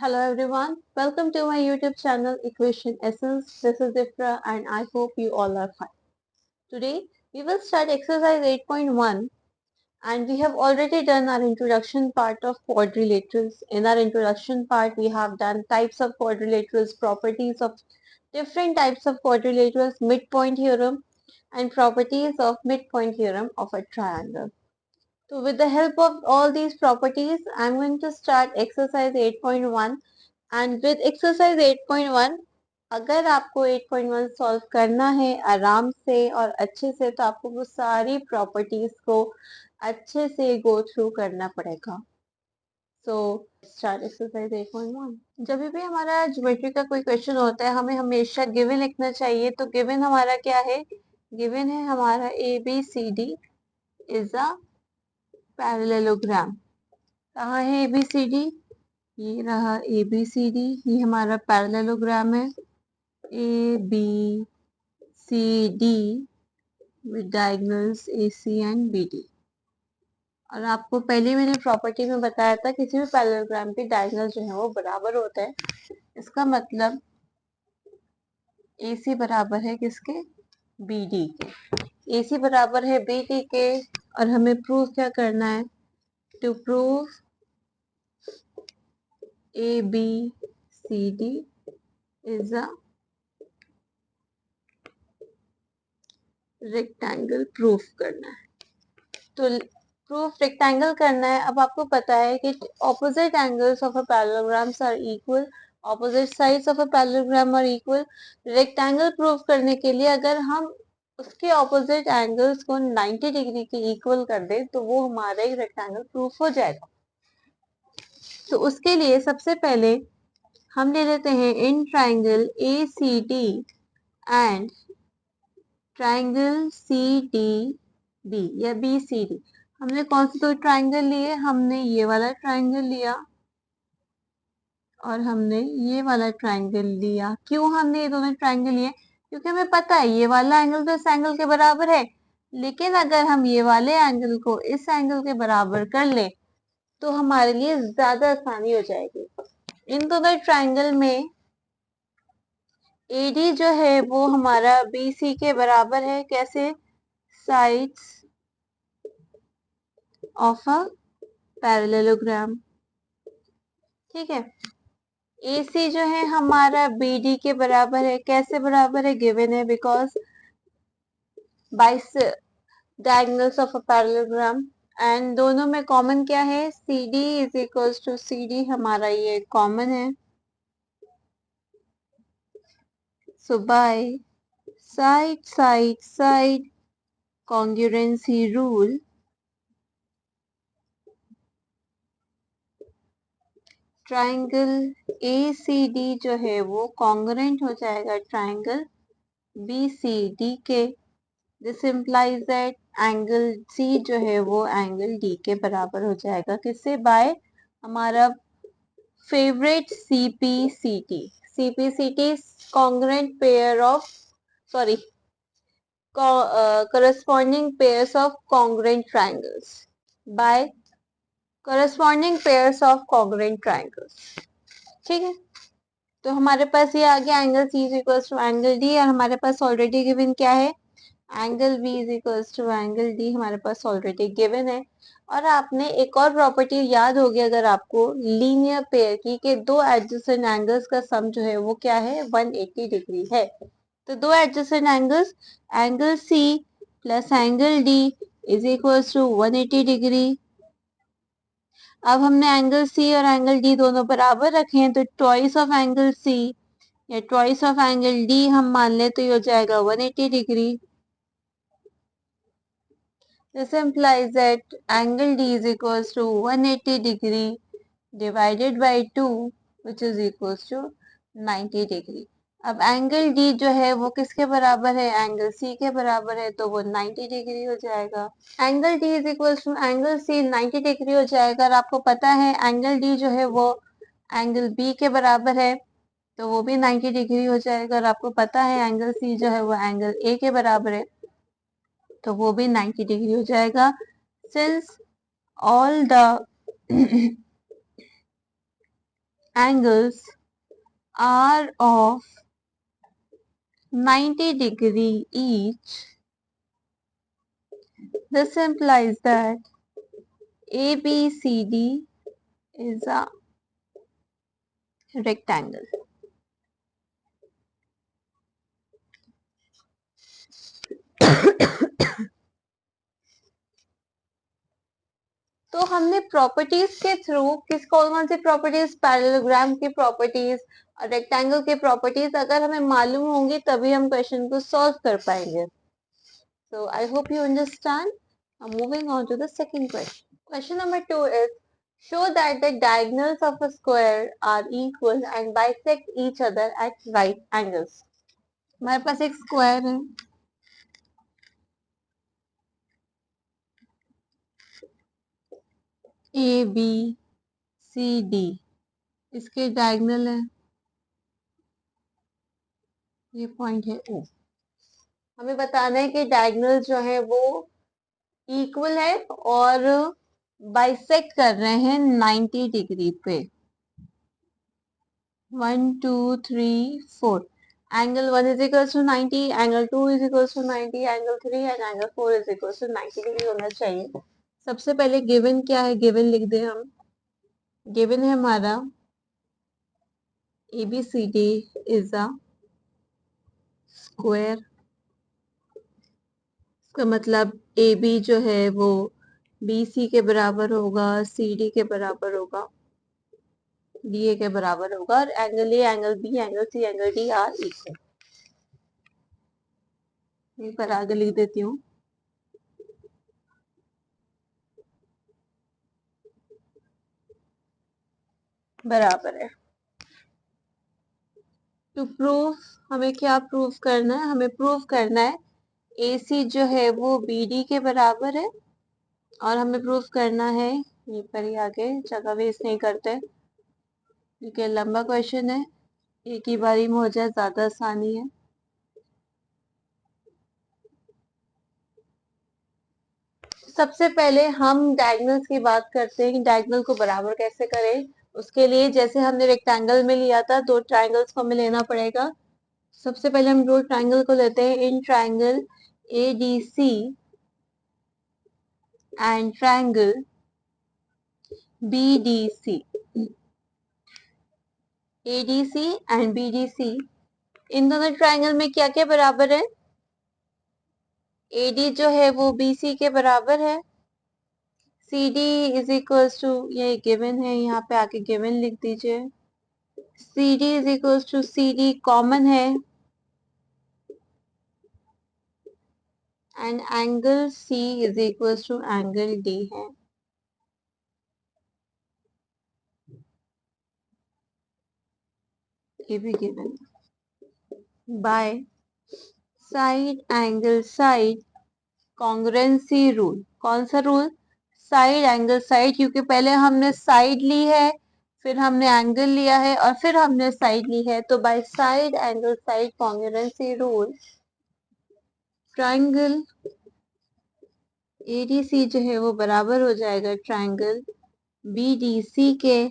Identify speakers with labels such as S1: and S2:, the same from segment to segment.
S1: Hello everyone, welcome to my YouTube channel Equation Essence. This is Ifra and I hope you all are fine. Today we will start exercise 8.1 and we have already done our introduction part of quadrilaterals. In our introduction part we have done types of quadrilaterals, properties of different types of quadrilaterals, midpoint theorem and properties of midpoint theorem of a triangle. So with the help of all these properties, I'm going to start exercise 8.1 and with exercise 8.1 अगर आपको 8.1 solve करना है आराम से और अच्छे से तो आपको वो सारी प्रॉपर्टीज को अच्छे से गो थ्रू करना पड़ेगा. So start exercise 8.1. जब भी हमारा ज्योमेट्री का कोई क्वेश्चन होता है हमें हमेशा गिवन लिखना चाहिए. तो गिवन हमारा क्या है? गिवन है हमारा A B C D is a parallelogram. कहाँ है ए बी सी डी? ये रहा ए बी सी डी. ये हमारा पैरेललोग्राम है A B C D with diagonals A C and B D. और आपको पहले मैंने प्रॉपर्टी में बताया था किसी भी पैरेललोग्राम के डायगोनल जो है वो बराबर होता है. इसका मतलब ए सी बराबर है किसके? बी डी के. ए सी बराबर है बी डी के और हमें प्रूव क्या करना है? To prove A B C D is a rectangle proof करना है. तो प्रूफ रेक्टेंगल करना है. अब आपको पता है कि opposite angles of a parallelograms are equal, opposite sides of a parallelogram are equal. Rectangle proof करने के लिए अगर हम उसके ऑपोजिट एंगल्स को 90 डिग्री के इक्वल कर दें तो वो हमारा एक रेक्टेंगल प्रूफ हो जाएगा. तो उसके लिए सबसे पहले हम ले लेते हैं इन triangle A C D and triangle C D B या बी सी डी. हमने कौन से दो ट्राइंगल लिए? हमने ये वाला ट्राइंगल लिया और हमने ये वाला ट्राइंगल लिया. क्यों हमने ये दोनों ट्राइंगल लिए? क्योंकि हमें पता है ये वाला एंगल तो इस एंगल के बराबर है, लेकिन अगर हम ये वाले एंगल को इस एंगल के बराबर कर ले तो हमारे लिए ज्यादा आसानी हो जाएगी. इन दोनों ट्राइंगल में AD जो है वो हमारा BC के बराबर है. कैसे? Sides of a parallelogram. ठीक है. AC जो है हमारा BD के बराबर है. कैसे बराबर है? गिवन है because by diagonals of a parallelogram. And दोनों में कॉमन क्या है? CD is equals to CD. हमारा ये कॉमन है. So by side side side congruency rule triangle ACD जो है वो कॉन्ग्रुएंट हो जाएगा ट्राइंगल BCD के. This implies that angle C जो है वो एंगल D के बराबर हो जाएगा. किससे? बाय हमारा favourite CPCT. CPCT congruent pair of sorry corresponding pairs of congruent triangles by corresponding pairs of congruent triangles. ठीक है. तो हमारे पास ये आ गया angle C is equals to angle D और हमारे पास ऑलरेडी गिवन क्या है? Angle B is equals to angle D हमारे पास ऑलरेडी गिवन है. और आपने एक और प्रॉपर्टी याद होगी अगर आपको लीनियर पेयर की कि दो एडजेसेंट एंगल्स का सम जो है वो क्या है? 180 डिग्री है. तो दो adjacent angles angle C plus angle D is equals to 180 degree. अब हमने एंगल C और एंगल D दोनों बराबर रखे हैं तो ट्वाइस ऑफ एंगल C या ट्वाइस ऑफ एंगल D हम मान ले तो ये हो जाएगा 180 degree. This implies that angle D is equals to 180 degree divided by 2 which is equals to 90 degree. अब एंगल D जो है वो किसके बराबर है? एंगल C के बराबर है तो वो 90 डिग्री हो जाएगा. Angle D is equal to angle C 90 degree हो जाएगा. और आपको पता है एंगल D जो है वो एंगल B के बराबर है तो वो भी 90 डिग्री हो जाएगा. और आपको पता है एंगल C जो है वो एंगल A के बराबर है तो वो भी 90 डिग्री हो जाएगा. Since all the angles are of 90 degree each, this implies that ABCD is a rectangle. तो हमने प्रॉपर्टीज के थ्रू कौन सी प्रॉपर्टीज, पैरेललोग्राम की प्रॉपर्टीज और रेक्टेंगल की प्रॉपर्टीज अगर हमें मालूम होंगी तभी हम क्वेश्चन को सॉल्व कर पाएंगे. So I hope you understand. Now moving on to the second question. Question number 2 is, show that the diagonals of a square are equal and bisect each other at right angles. हमारे पास एक square है, A B C D, इसके diagonal है, ये point है ओ. हमें बताना है कि डायगोनल जो है वो इक्वल है और बाइसेक्ट कर रहे हैं 90 डिग्री पे. 1 2 3 4. Angle 1 is equals to 90, angle 2 is equals to 90, angle 3 and angle 4 is equals to 90 degree होना चाहिए. सबसे पहले गिवन क्या है, गिवन लिख दें हम. गिवन है हमारा ABCD is a square. इसका मतलब AB जो है वो BC के बराबर होगा, CD के बराबर होगा, DA के बराबर होगा और angle A, angle B, angle C, angle D are equal. एक बार आगे लिख देती हूँ. बराबर है. टू प्रूव, हमें क्या प्रूव करना है, हमें प्रूव करना है AC जो है वो BD के बराबर है और हमें प्रूव करना है, ये पर ही आगे जगह वेस्ट नहीं करते क्योंकि लंबा क्वेश्चन है, एक ही बारी में हो जाए ज्यादा आसानी है. सबसे पहले हम डायगोनल्स की बात करते हैं कि डायगोनल को बराबर कैसे करें. उसके लिए जैसे हमने रेक्टेंगल में लिया था, दो ट्रायंगल्स को हमें लेना पड़ेगा. सबसे पहले हम दो ट्रायंगल को लेते हैं, in triangle ADC and triangle BDC. ADC and BDC, इन दोनों ट्रायंगल में क्या क्या बराबर है. AD जो है वो BC के बराबर है. CD इज इक्वल्स टू, ये गिवन है, यहाँ पे आके गिवन लिख दीजिए. CD is equals to CD common है and angle C is equals to angle D है. ये भी given by side angle side congruency rule. कौन सा रूल, साइड एंगल साइड, क्योंकि पहले हमने साइड ली है, फिर हमने एंगल लिया है और फिर हमने साइड ली है. तो bye side angle side congruency rule, triangle ADC जो है वो बराबर हो जाएगा ट्रायंगल BDC के.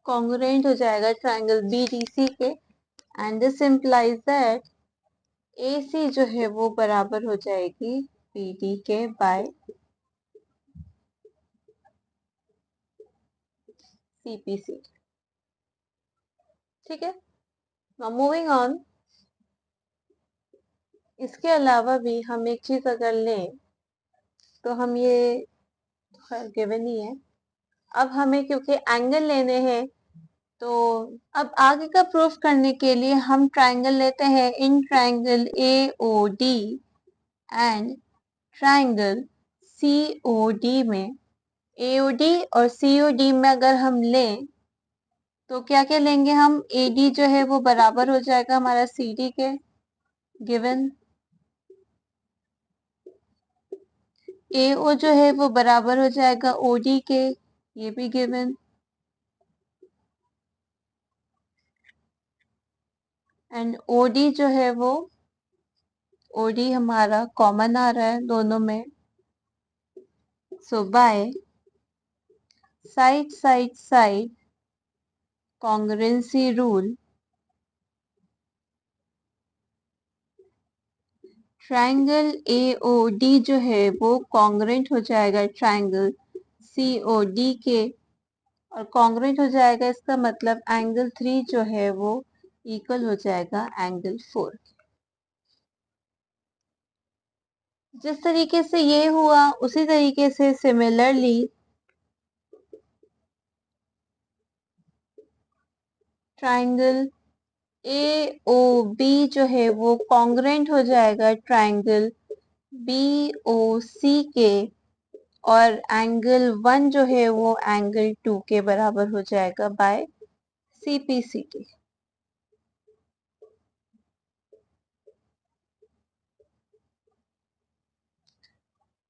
S1: कॉन्ग्रुएंट हो जाएगा ट्रायंगल BDC के. And this implies that AC जो है वो बराबर हो जाएगी BD के बाय CPC. ठीक है. Now moving on. इसके अलावा भी हम एक चीज अगर लें तो हम ये गिवन ही है. अब हमें क्योंकि एंगल लेने हैं तो अब आगे का प्रूफ करने के लिए हम ट्रायंगल लेते हैं, in triangle AOD and triangle COD में. AOD और COD में अगर हम लें तो क्या क्या लेंगे हम, AD जो है वो बराबर हो जाएगा हमारा CD के, गिवन. AO जो है वो बराबर हो जाएगा OD के, ये भी गिवन. एंड OD जो है वो, OD हमारा कॉमन आ रहा है दोनों में. So by side side side congruency rule, triangle AOD जो है वो कॉन्ग्रुएंट हो जाएगा ट्रायंगल COD के, और कॉन्ग्रुएंट हो जाएगा इसका मतलब एंगल 3 जो है वो इक्वल हो जाएगा एंगल 4। जिस तरीके से ये हुआ उसी तरीके से सिमिलरली ट्रायंगल AOB जो है वो कॉन्ग्रुएंट हो जाएगा ट्रायंगल BOC के, और एंगल 1 जो है वो एंगल 2 के बराबर हो जाएगा बाय CPCT।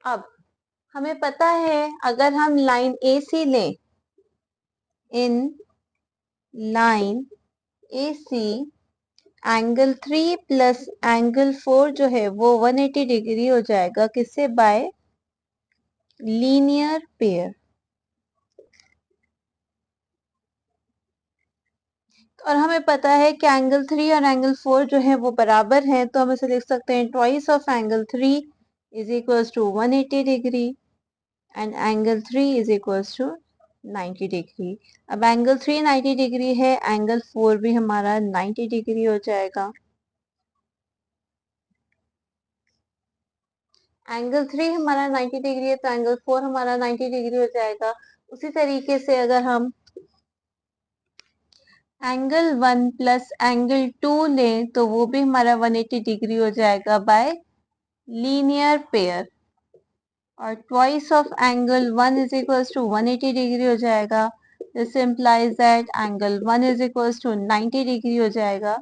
S1: अब हमें पता है अगर हम लाइन AC लें, in line AC angle 3 plus angle 4 जो है वो 180 डिग्री हो जाएगा, किससे? Bye linear pair. और हमें पता है कि एंगल 3 और एंगल 4 जो है वो बराबर है, तो हम इसे लिख सकते हैं twice of angle 3 is equals to 180 degree and angle 3 is equals to 90 degree. अब एंगल 3 90 डिग्री है, एंगल 4 भी हमारा 90 डिग्री हो जाएगा। एंगल 3 हमारा 90 डिग्री है तो एंगल 4 हमारा 90 डिग्री हो जाएगा। उसी तरीके से अगर हम एंगल 1 प्लस एंगल 2 लें तो वो भी हमारा 180 डिग्री हो जाएगा बाय लीनियर पेयर, और twice of angle 1 is equals to 180 degree हो जाएगा। This implies that angle 1 is equals to 90 degree हो जाएगा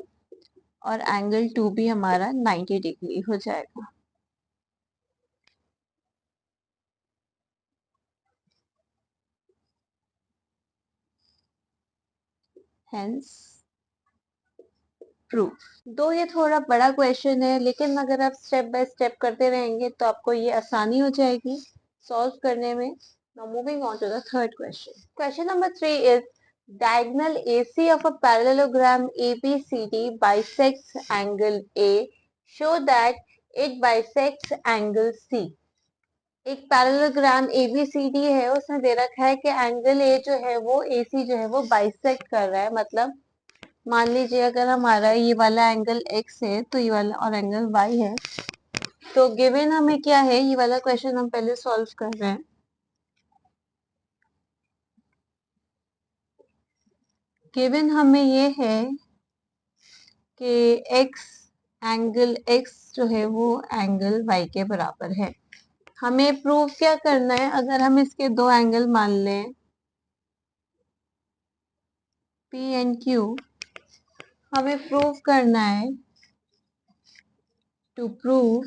S1: और एंगल 2 भी हमारा 90 डिग्री हो जाएगा। Hence proof. दो ये थोड़ा बड़ा क्वेश्चन है, लेकिन अगर आप स्टेप बाय स्टेप करते रहेंगे तो आपको ये आसानी हो जाएगी सॉल्व करने में। Now moving on to the third question. Question number 3 is diagonal AC of a parallelogram ABCD bisects angle A. Show that it bisects angle C. एक पैरेललोग्राम ABCD है, उसमें दे रखा है कि एंगल A जो है वो AC जो है वो बाइसेक्ट कर रहा है। मतलब मान लीजिए अगर हमारा ये वाला एंगल X है तो ये वाला और एंगल Y है, तो गिवन हमें क्या है, ये वाला क्वेश्चन हम पहले सॉल्व कर रहे हैं। गिवन हमें ये है कि एंगल X जो है वो एंगल Y के बराबर है। हमें प्रूव क्या करना है, अगर हम इसके दो एंगल मान लें P एंड Q, हमें प्रूव करना है टू प्रूव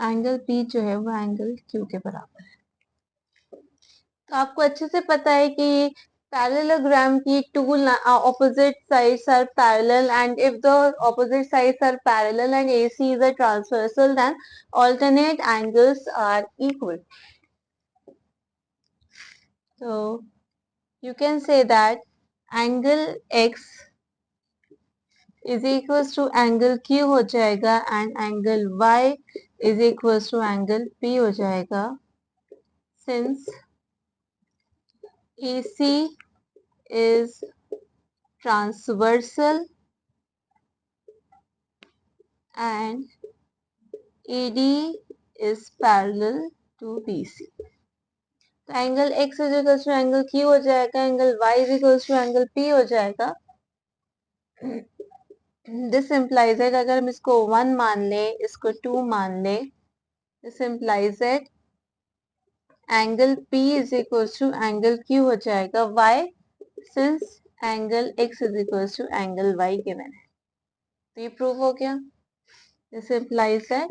S1: एंगल P जो है वो एंगल Q के बराबर है। तो आपको अच्छे से पता है कि parallelogram की two opposite sides are parallel, and if the opposite sides are parallel and AC is a transversal, then alternate angles are equal. So you can say that angle X is equals to angle Q हो जाएगा and angle Y is equals to angle P हो जाएगा, since AC is transversal and AD is parallel to BC. तो angle X is equals to angle Q हो जाएगा, angle Y is equals to angle P हो जाएगा। This implies that अगर हम इसको 1 मान ले, इसको 2 मान ले, this implies that angle P is equals to angle Q हो जाएगा। Why? Since angle X is equals to angle Y given है। तो ये प्रूव हो गया। This implies that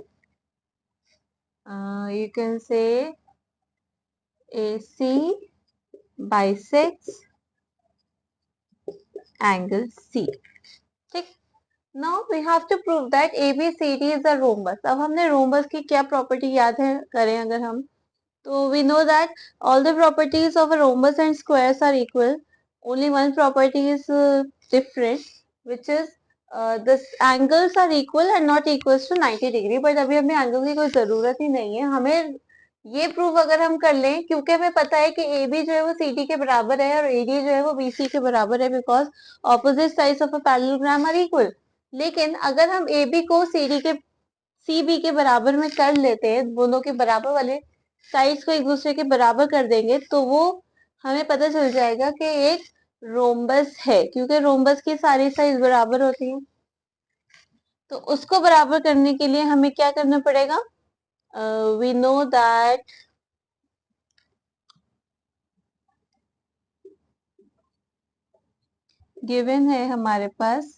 S1: you can say AC bisects angle C. ठीक, now we have to prove that ABCD is a rhombus. अब हमने rhombus की क्या प्रॉपर्टी याद है, करें अगर हम So we know that all the properties of a rhombus and squares are equal. Only one property is different, which is the angles are equal and not equals to 90 degree. But अभी हमें angle की कोई जरूरत ही नहीं है. हमें ये prove अगर हम कर लें, क्योंकि हमें पता है कि AB जो है वो CD के बराबर है और AD जो है वो BC के बराबर है, because opposite sides of a parallelogram are equal. लेकिन अगर हम AB को CB के बराबर में कर लेते हैं, दोनों के बराबर वाले साइड्स को एक दूसरे के बराबर कर देंगे, तो वो हमें पता चल जाएगा कि एक रोम्बस है, क्योंकि रोम्बस की सारी साइड बराबर होती हैं. तो उसको बराबर करने के लिए हमें क्या करना पड़ेगा? वी नो दैट गिवन है हमारे पास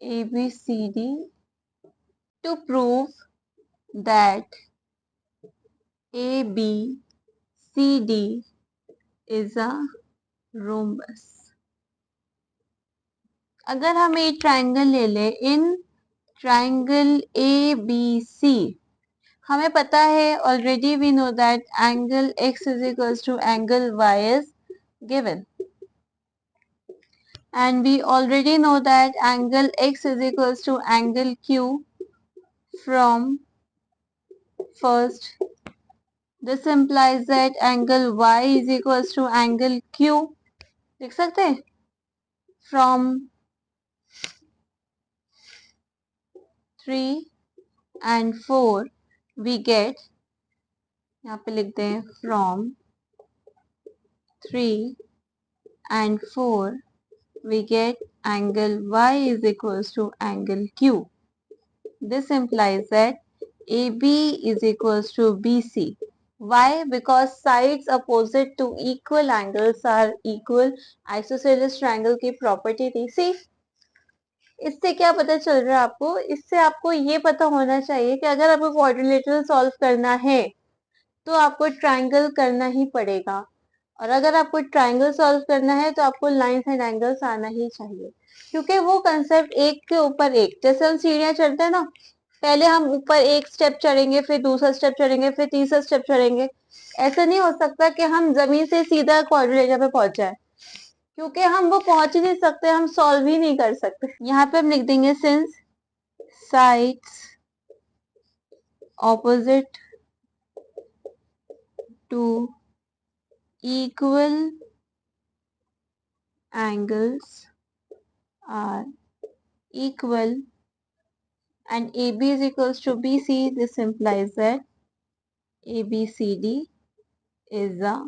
S1: ABCD to prove that ABCD is a rhombus. अगर हम एक ट्राइंगल ले लें, इन ट्राइंगल ABC, हमें पता है already we know that angle x is equals to angle y is given, and we already know that angle x is equals to angle q from first. This implies that angle y is equals to angle q. लिख सकते हैं from 3 and 4 we get, यहाँ पे लिखते हैं from 3 and 4 we get angle y is equals to angle q. This implies that AB is equals to BC. Why? Because sides opposite to equal angles are equal. Isosceles triangle की property थी. See, इससे क्या पता चल रहा है आपको? इससे आपको ये पता होना चाहिए कि अगर आपको क्वाड्रिलेटरल सॉल्व करना है तो आपको ट्राइंगल करना ही पड़ेगा, और अगर आपको ट्राइंगल सॉल्व करना है तो आपको लाइंस एंड एंगल्स आना ही चाहिए, क्योंकि वो कंसेप्ट एक के ऊपर एक, जैसे हम सीढ़ियां चढ़ते हैं ना, पहले हम ऊपर एक स्टेप चढ़ेंगे, फिर दूसरा स्टेप चढ़ेंगे, फिर तीसरा स्टेप चढ़ेंगे. ऐसा नहीं हो सकता कि हम जमीन से सीधा क्वाड्रिलेटर पे पहुंच जाए, क्योंकि हम वो पहुंच ही नहीं सकते, हम सॉल्व ही नहीं कर सकते. यहाँ पे हम लिख देंगे since sides opposite to equal angles are equal and AB is equals to BC, this implies that ABCD is a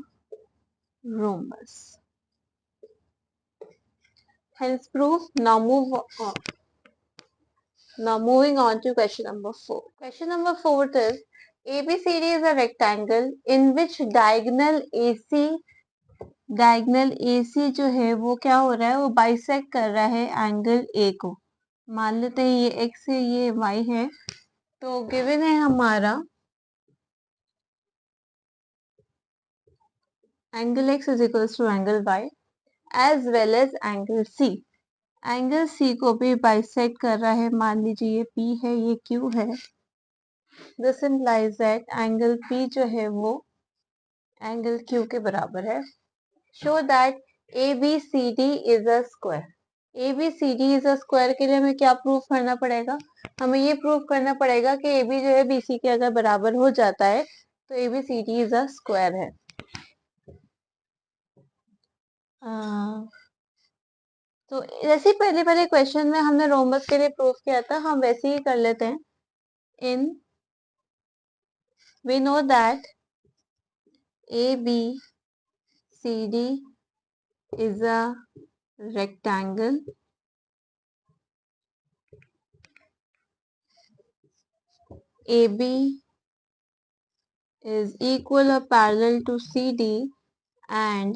S1: rhombus. Hence proof. Now moving on to question number 4. Question number 4 is ABCD is a rectangle in which diagonal AC जो है वो क्या हो रहा है, वो bisect कर रहा है एंगल A को. मान लेते हैं ये x है, ये y है. तो गिवन है हमारा angle x is equals to angle y as well as angle C. Angle C को भी बाइसेक्ट कर रहा है. मान लीजिए ये P है, ये Q है. This implies that angle P जो है वो एंगल Q के बराबर है. Show that ABCD is a square. ABCD is a square के लिए हमें क्या प्रूफ करना पड़ेगा? हमें ये प्रूफ करना पड़ेगा कि AB जो है BC के अगर बराबर हो जाता है तो ABCD इज अ स्क्वायर है. तो जैसे पहले वाले क्वेश्चन में हमने रोमबस के लिए प्रूफ किया था, हम वैसे ही कर लेते हैं. In we know that ABCD is a rectangle AB is equal or parallel to CD and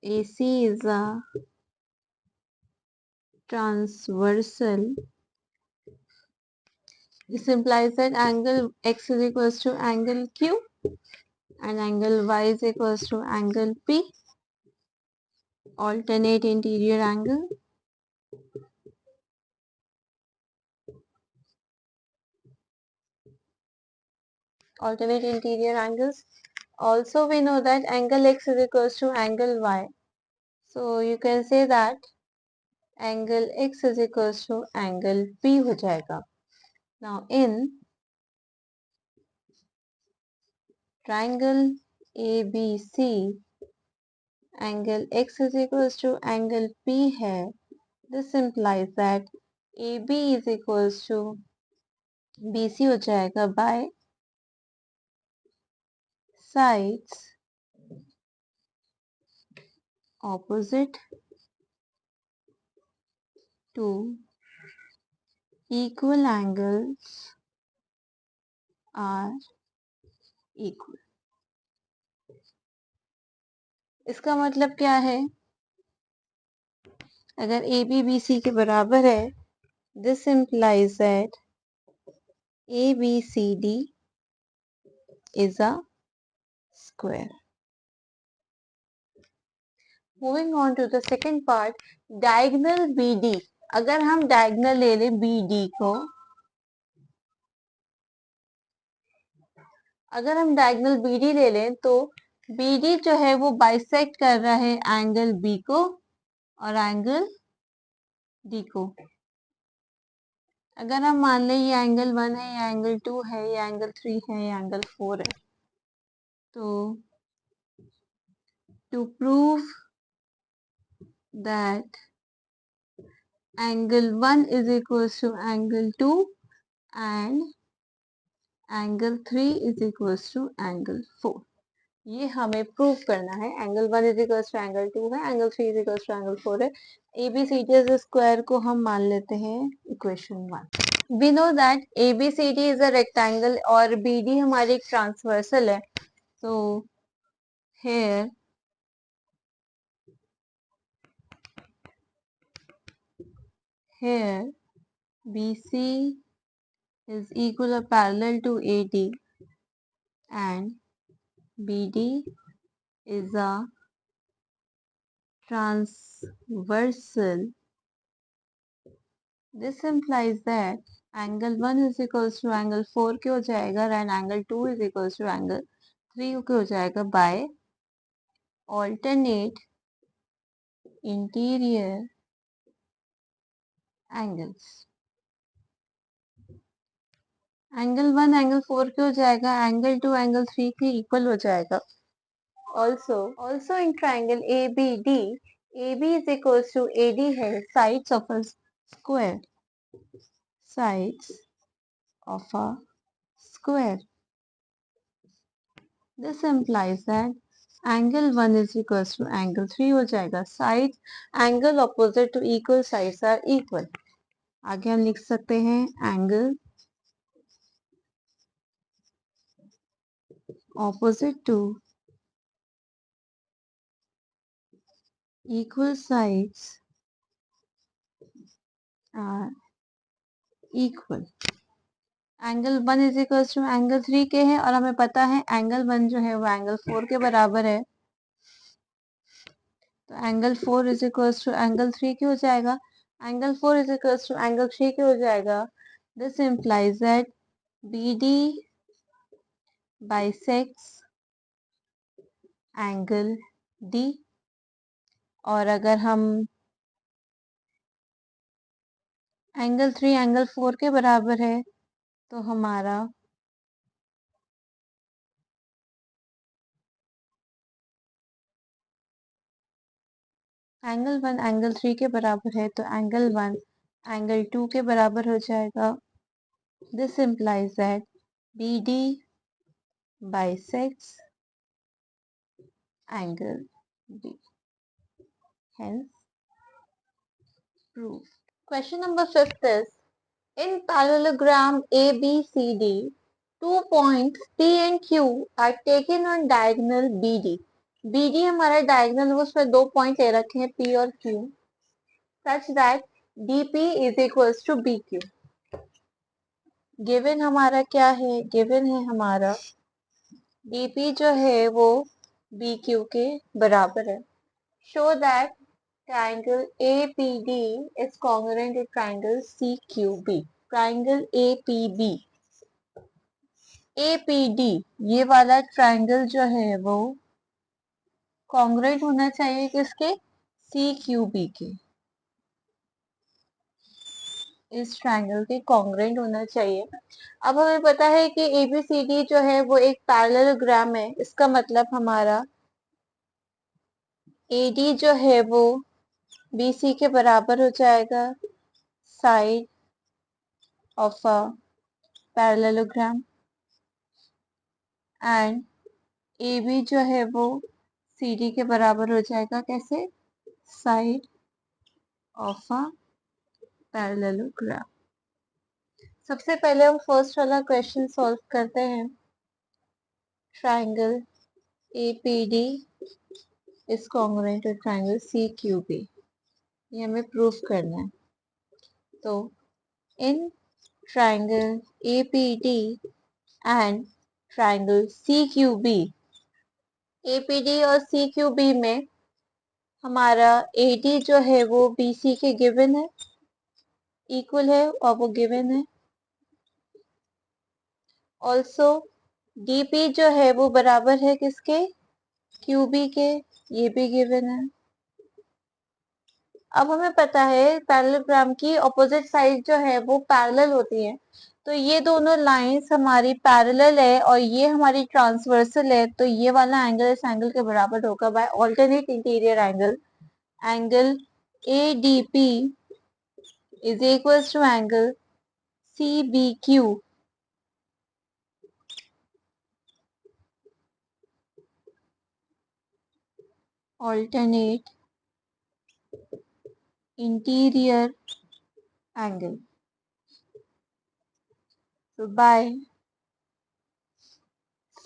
S1: AC is a transversal. This implies that angle X is equals to angle Q and angle Y is equals to angle P. Alternate interior angle. alternate interior angles. Also we know that angle x is equals to angle y. So you can say that angle x is equals to angle p हो जाएगा. Now in triangle ABC, angle x is equals to angle p है. This implies that AB is equals to BC हो जाएगा by sides opposite to equal angles are equal. इसका मतलब क्या है? अगर AB BC के बराबर है, this implies that ABCD is a square. Moving on to the second part, diagonal BD. अगर हम diagonal ले लें BD को, अगर हम डायगोनल BD ले लें तो BD जो है वो बाइसेक्ट कर रहा है एंगल B को और एंगल D को. अगर हम मान लें ये एंगल 1 है, ये एंगल 2 है, ये एंगल 3 है, ये एंगल 4 है, तो to prove that angle 1 is equals to angle 2 and angle 3 is equals to angle 4. ये हमें प्रूव करना है. Angle 1 is equals to angle 2 है, angle 3 is equals to angle 4 है. ABCD स्क्वायर को हम मान लेते हैं equation 1. We know that ABCD is a rectangle और BD हमारी एक ट्रांसवर्सल है. सो here BC is equal or parallel to AD and BD is a transversal. This implies that angle 1 is equals to angle 4 के हो जाएगा and angle 2 is equals to angle 3 के हो जाएगा by alternate interior angles. Angle 1 angle 4 के हो जाएगा, angle 2 angle 3 के इक्वल हो जाएगा. Also in triangle ABD, AB is equals to AD है sides of a square. Sides of a square. This implies that angle 1 is equals to angle 3 हो जाएगा. Sides angle opposite to equal sides are equal. आगे हम लिख सकते हैं angle opposite to equal sides are equal. Angle 1 is equals to angle 3 के हैं और हमें पता है एंगल 1 जो है वो एंगल 4 के बराबर है. तो angle 4 is equals to angle 3 के हो जाएगा. Angle 4 is equals to angle 3 के हो जाएगा. This implies that BD bisects angle D. और अगर हम एंगल 3 एंगल 4 के बराबर है तो हमारा एंगल 1 एंगल 3 के बराबर है तो एंगल 1 एंगल 2 के बराबर हो जाएगा. This implies that BD bisects angle B. Hence, proved. Question number 5 is, in parallelogram ABCD, 2 points P and Q are taken on diagonal BD. BD हमारा diagonal है, उसमें 2 पॉइंट ले रखे हैं P और Q, such that DP is equals to BQ. Given हमारा क्या है? गिवन है हमारा DP जो है वो BQ के बराबर है. Show that triangle APD is congruent to triangle CQB. Triangle APB APD ये वाला ट्रायंगल जो है वो कॉन्ग्रुएंट होना चाहिए किसके, CQB के, इस ट्रायंगल के कॉन्ग्रुएंट होना चाहिए। अब हमें पता है कि ABCD जो है वो एक पैरेललोग्राम है, इसका मतलब हमारा AD जो है वो BC के बराबर हो जाएगा, side of a parallelogram, and AB जो है वो CD के बराबर हो जाएगा, कैसे, साइड ऑफ अ पैरेललोग्राम। सबसे पहले हम फर्स्ट वाला क्वेश्चन सॉल्व करते हैं। Triangle APD is congruent to triangle CQB, ये हमें प्रूफ करना है। तो in triangle APD and triangle CQB, APD और CQB में हमारा AD जो है वो BC के गिवन है, इक्वल है और वो गिवन है। ऑल्सो DP जो है वो बराबर है किसके, QB के, ये भी गिवन है। अब हमें पता है पैरेललोग्राम की ऑपोजिट साइड जो है वो पैरेलल होती है, तो ये दोनों लाइंस हमारी पैरेलल है और ये हमारी ट्रांसवर्सल है, तो ये वाला एंगल इस एंगल के बराबर होगा बाय ऑल्टरनेट इंटीरियर एंगल। एंगल ADP is equals to angle CBQ, alternate interior angle. So by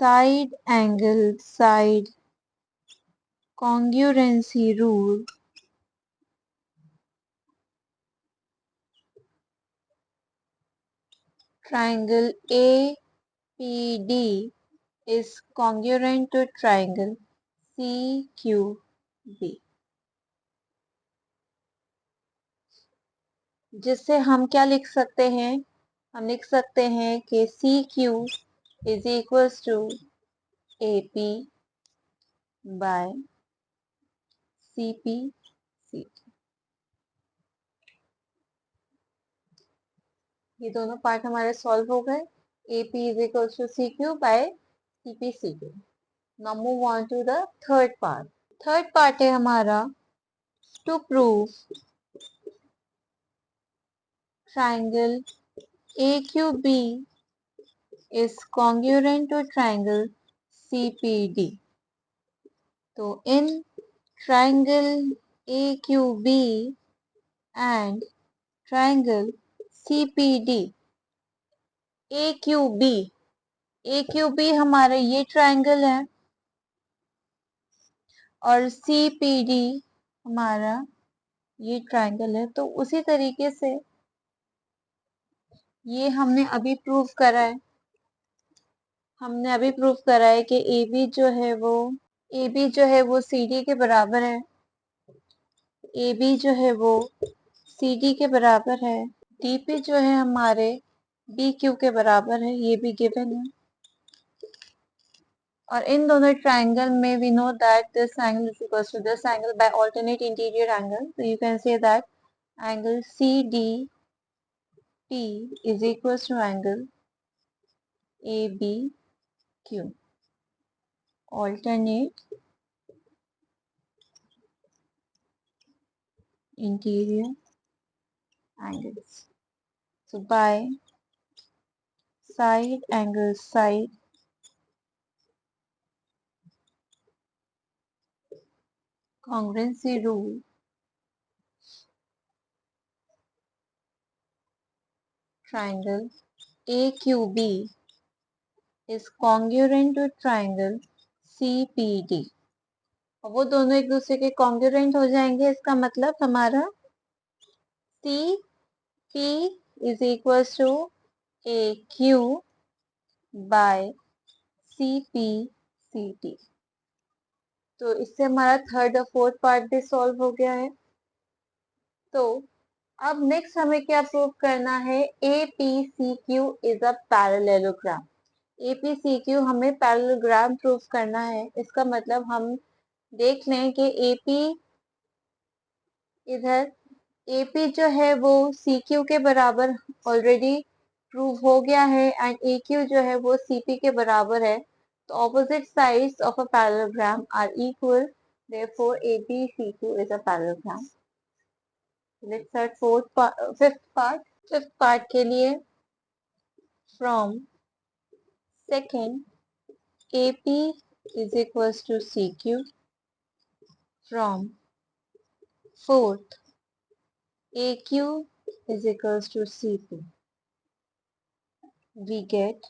S1: side angle side congruency rule, triangle APD is congruent to triangle CQB, जिससे हम क्या लिख सकते हैं, हम लिख सकते हैं कि CQ is equals to AP by CP। ये दोनों पार्ट हमारे सॉल्व हो गए। AP is equals to CQ by CP। Now move on to the third part। Third part है हमारा to prove triangle AQB is congruent to triangle CPD। तो in triangle AQB and triangle CPD, AQB हमारा ये triangle है और CPD हमारा ये triangle है। तो उसी तरीके से ये हमने अभी प्रूव करा है, कि AB जो है वो CD के बराबर है, AB जो है वो CD के बराबर है, DP जो है हमारे BQ के बराबर है, ये भी गिवन है। और इन दोनों ट्रायंगल में we know that this angle is equal to this angle by alternate interior angle, so you can say that angle CDP is equals to angle ABQ, alternate interior angles. So by side angle side congruency rule, triangle AQB is congruent to triangle CPD। और वो दोनों एक दूसरे के congruent हो जाएंगे, इसका मतलब हमारा CP is equals to AQ by CPCD। तो इससे हमारा थर्ड और फोर्थ पार्ट भी सॉल्व हो गया है। तो अब नेक्स्ट हमें क्या प्रूव करना है, APCQ is a parallelogram. APCQ हमें पैरेललोग्राम प्रूव करना है। इसका मतलब हम देख लें कि AP इधर AP जो है वो CQ के बराबर ऑलरेडी प्रूव हो गया है एंड AQ जो है वो CP के बराबर है। तो opposite sides of a parallelogram are equal, therefore ABCQ is a parallelogram. Let's start fifth part के लिए from second AP is equals to CQ, from fourth AQ is equals to CP. We get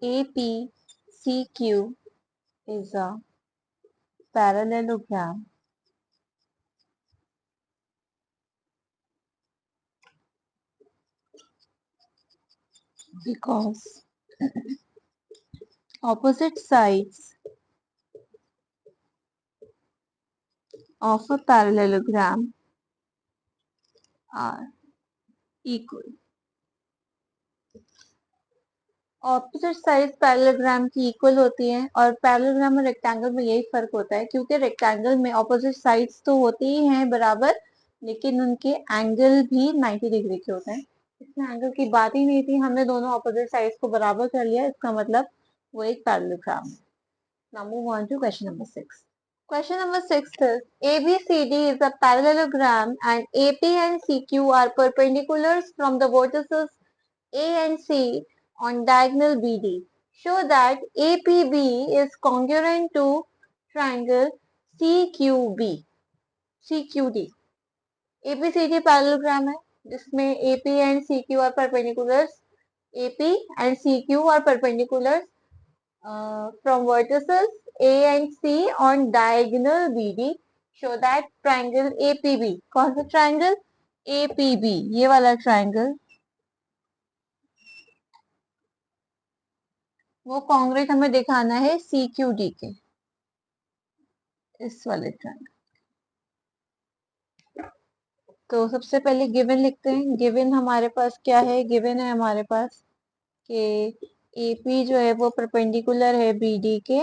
S1: APCQ is a parallelogram because opposite sides of a parallelogram are equal. Opposite side parallelogram की equal होती है और parallelogram और rectangle में यही फर्क होता है, क्योंकि रेक्टेंगल में ऑपोजिट साइड्स तो होते ही हैं बराबर, लेकिन उनके एंगल भी 90 डिग्री के होते हैं। इसमें एंगल की बात ही नहीं थी, हमने दोनों ऑपोजिट साइड्स को बराबर कर लिया, इसका मतलब वो एक पैरेललोग्राम है। Now move on to question number 6. Question number 6 is ABCD is a parallelogram and AP and CQ are perpendiculars from the vertices A and C on diagonal BD. Show that APB is congruent to triangle CQB. CQD. ABCD parallelogram है जिसमें AP and CQ are perpendiculars. AP and CQ are perpendiculars from vertices A and C on diagonal BD. Show that triangle APB. कौन सा triangle? APB. ये वाला triangle वो congruent हमें दिखाना है CQD के, इस वाले ट्रायंगल। तो सबसे पहले गिवन लिखते हैं। गिवन हमारे पास क्या है? गिवन है हमारे पास कि AP जो है वो परपेंडिकुलर है BD के,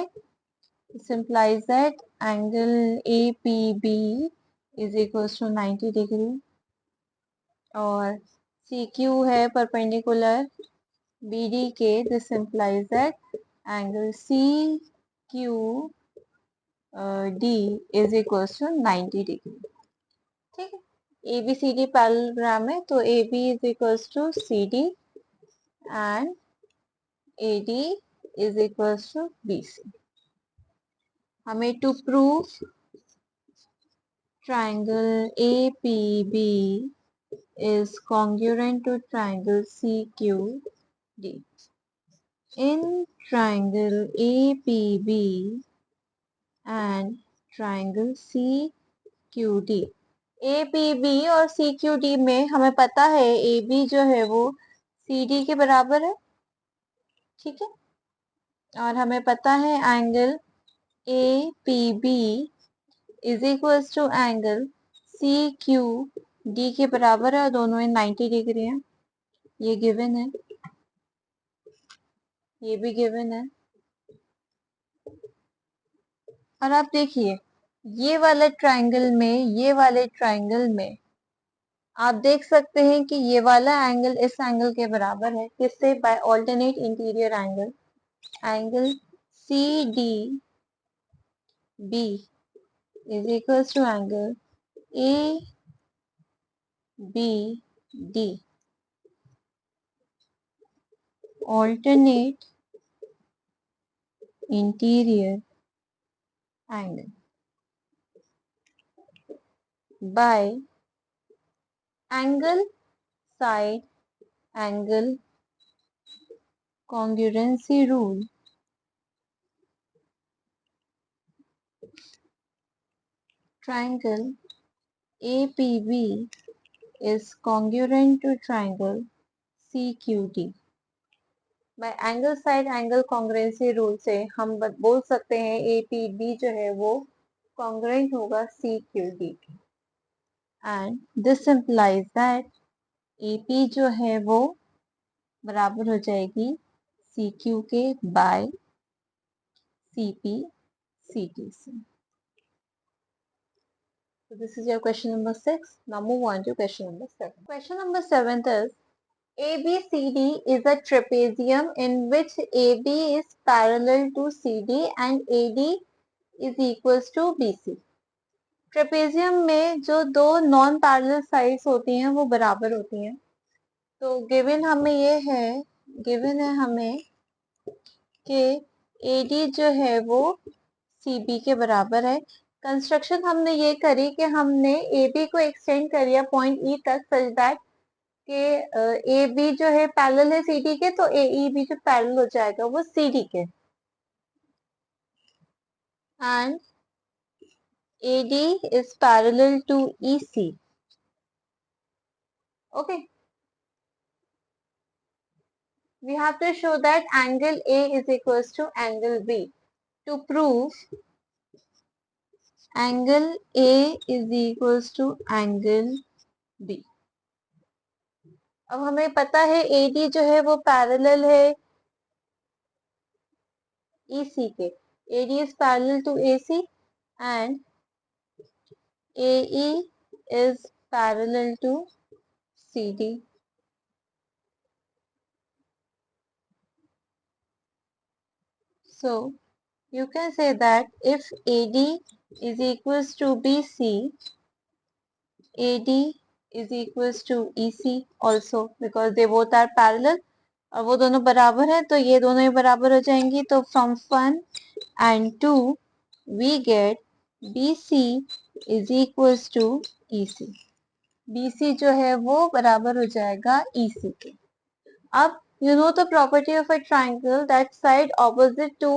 S1: implies that angle APB is equals to 90 degree, और CQ है परपेंडिकुलर BD के, this implies that angle CQ D is equals to 90 degree. ठीक है, ABCD पैरेललोग्राम है तो AB is equals to CD and AD is equals to BC. हमें to prove triangle APB is congruent to triangle CQD. In triangle APB and triangle CQD, APB और CQD में हमें पता है AB जो है वो CD के बराबर है, ठीक है, और हमें पता है angle APB is equals to angle CQD के बराबर है और दोनों में 90 डिग्री है। ये गिवन है, ये भी गिवन है। और आप देखिए ये वाले ट्रायंगल में, ये वाले ट्रायंगल में आप देख सकते हैं कि ये वाला एंगल इस एंगल के बराबर है, किससे? By alternate interior angle. एंगल CDB is equals to angle ABD, alternate interior angle, by angle side angle congruency rule. Triangle APB is congruent to triangle CQD. By angle side angle congruency rule से हम बोल सकते हैं APB जो है वो congruent होगा CQD के, and this implies that AP जो है वो बराबर हो जाएगी CQ के बाय CP CT से। So this is your question number 6. Now move on to question number 7. Question number 7 is ABCD is a trapezium in which AB is parallel to CD and AD is equals to BC. Trapezium में जो दो non parallel sides होती हैं वो बराबर होती हैं। तो गिवन है हमें कि AD जो है वो CB के बराबर है। कंस्ट्रक्शन हमने ये करी कि हमने AB को एक्सटेंड कर दिया पॉइंट E तक सच दैट कि AB जो है पैरेलल है CD के, तो AE भी जो पैरेलल हो जाएगा वो CD के, and AD is parallel to EC. Okay. We have to show that angle A is equals to angle B. To prove angle A is equals to angle B. अब हमें पता है AD जो है वो पैरेलल है EC के. AD is parallel to AC and AE is parallel to CD. So you can say that if AD is equals to BC, AD is equals to EC also because they both are parallel और वो दोनों बराबर है तो ये दोनों ही बराबर हो जाएंगी। तो from 1 and 2 we get BC is equals to EC. BC जो है वो बराबर हो जाएगा EC के। अब you know the property of a triangle that side opposite to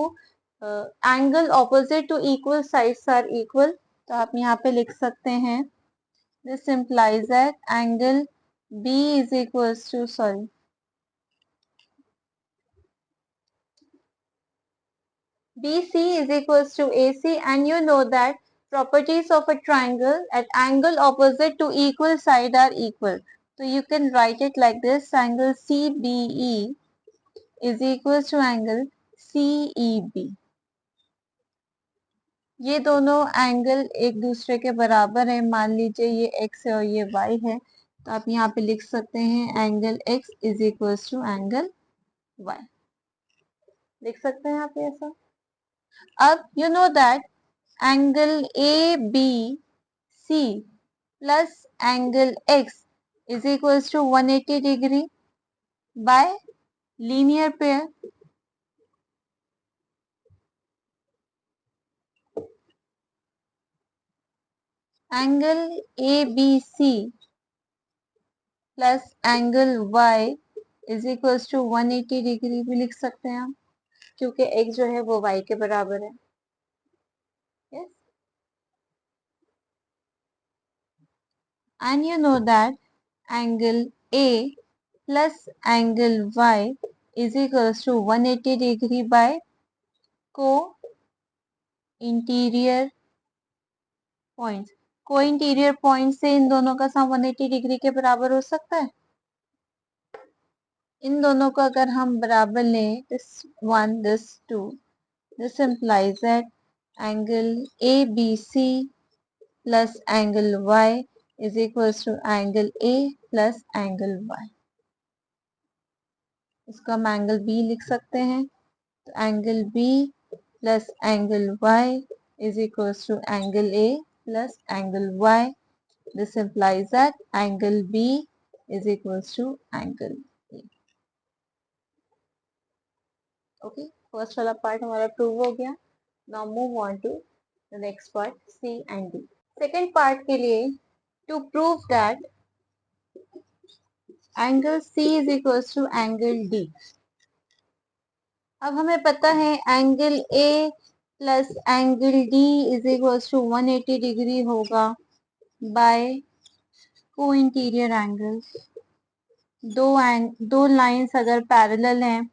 S1: angle opposite to equal sides are equal. तो आप यहाँ पे लिख सकते हैं this implies that angle B is equals to BC is equals to AC, and you know that properties of a triangle at angle opposite to equal side are equal. So you can write it like this: angle CBE is equals to angle CEB. ये दोनों angle एक दूसरे के बराबर है। मान लीजिए ये x है और ये y है, तो आप यहाँ पे लिख सकते हैं angle x is equals to angle y। लिख सकते हैं आप ऐसा। अब you know that angle ABC plus angle x is equals to 180 degree by linear pair. Angle ABC plus angle y is equals to 180 degree भी लिख सकते हैं हम, क्योंकि x जो है वो y के बराबर है। yes? And you know that angle A plus angle y is equals to 180 degree by co-interior points. Co-interior point से इन दोनों का सम 180 डिग्री के बराबर हो सकता है। इन दोनों को अगर हम बराबर लें, this 1 this 2, this implies that angle ABC plus angle y is equals to angle A plus angle y. इसको हम एंगल B लिख सकते हैं। तो angle B plus angle Y is equals to angle A plus angle Y. This implies that angle B is equals to angle A. Okay, first वाला part हमारा prove हो गया। Now move on to the next part, C and D. Second part के लिए to prove that angle C is equals to angle D. अब हमें पता है angle A plus angle D is equals to 180 degree होगा by co interior angles. दो lines अगर parallel हैं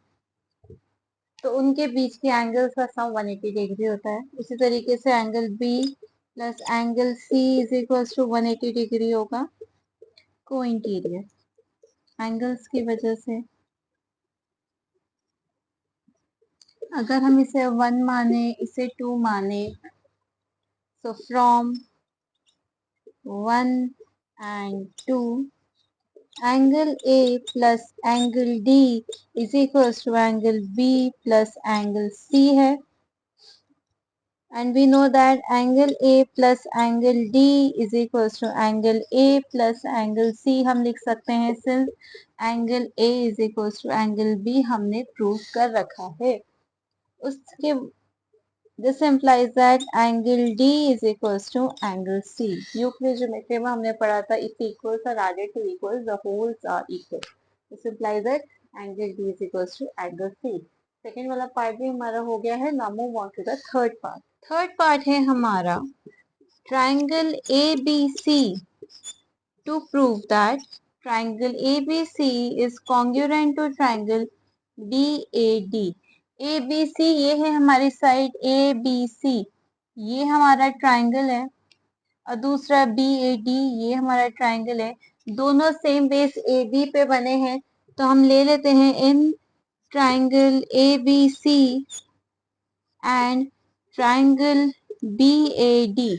S1: तो उनके बीच के एंगल्स का सम 180 डिग्री होता है। उसी तरीके से angle B plus angle C is equals to 180 degree होगा को इंटीरियर एंगल्स की वजह से। अगर हम इसे 1 माने, इसे 2 माने, so from 1 and 2, angle A plus angle D is equals to angle B plus angle C है, and we know that angle A plus angle D is equals to angle A plus angle C हम लिख सकते हैं, since angle A is equals to angle B हमने prove कर रखा है। उसके this implies that angle D is equals to angle C. Euclid geometry में हमने पढ़ा था if equals are added to equals the wholes are equal. This implies that angle D is equals to angle C. Second वाला part भी हमारा हो गया है। Now move on to the third part. Third part है हमारा triangle ABC. To prove that triangle ABC is congruent to triangle BAD. ABC ये है हमारी साइड ABC, ये हमारा ट्राइंगल है, और दूसरा BAD ये हमारा ट्राइंगल है। दोनों सेम बेस AB पे बने हैं, तो हम ले लेते हैं इन triangle ABC and triangle BAD।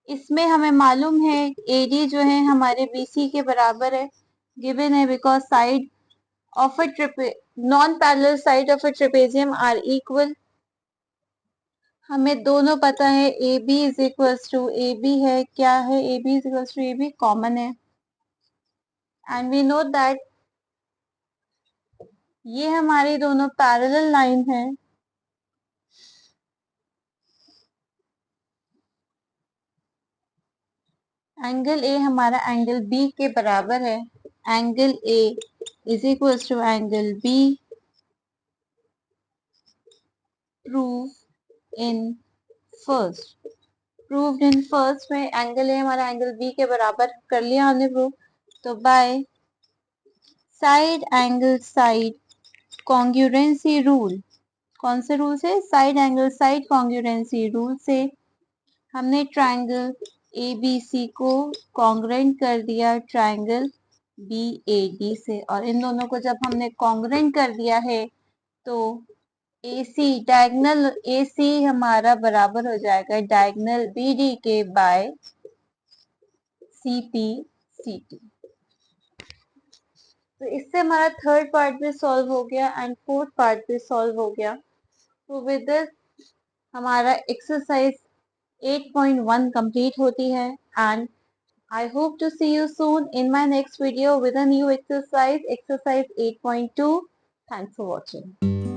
S1: इसमें हमें मालूम है AD जो है हमारे BC के बराबर है, गिवन है because side of a non-parallel side of a trapezium are equal. हमें दोनों पता है AB is equals to AB है, क्या है AB is equals to AB common है, and we know that ये हमारी दोनों पैरेलल लाइन है, एंगल A हमारा एंगल B के बराबर है, angle A is equals to angle B, prove in first. Proved in first में एंगल A हमारा एंगल B के बराबर कर लिया हमने प्रूव, तो bye side angle side congruency rule, कौन से रूल से? Side angle side congruency rule से हमने ट्राइंगल ABC को कॉन्ग्रुएंट कर दिया ट्राइंगल BAD से, और इन दोनों को जब हमने कॉन्ग्रुएंट कर दिया है तो AC डायगोनल AC हमारा बराबर हो जाएगा डायगोनल BD के बाय CPCT। तो इससे हमारा थर्ड पार्ट भी सॉल्व हो गया एंड फोर्थ पार्ट भी सॉल्व हो गया। तो विद दिस हमारा एक्सरसाइज 8.1 कंप्लीट होती है, and I hope to see you soon in my next video with a new exercise, exercise 8.2. Thanks for watching.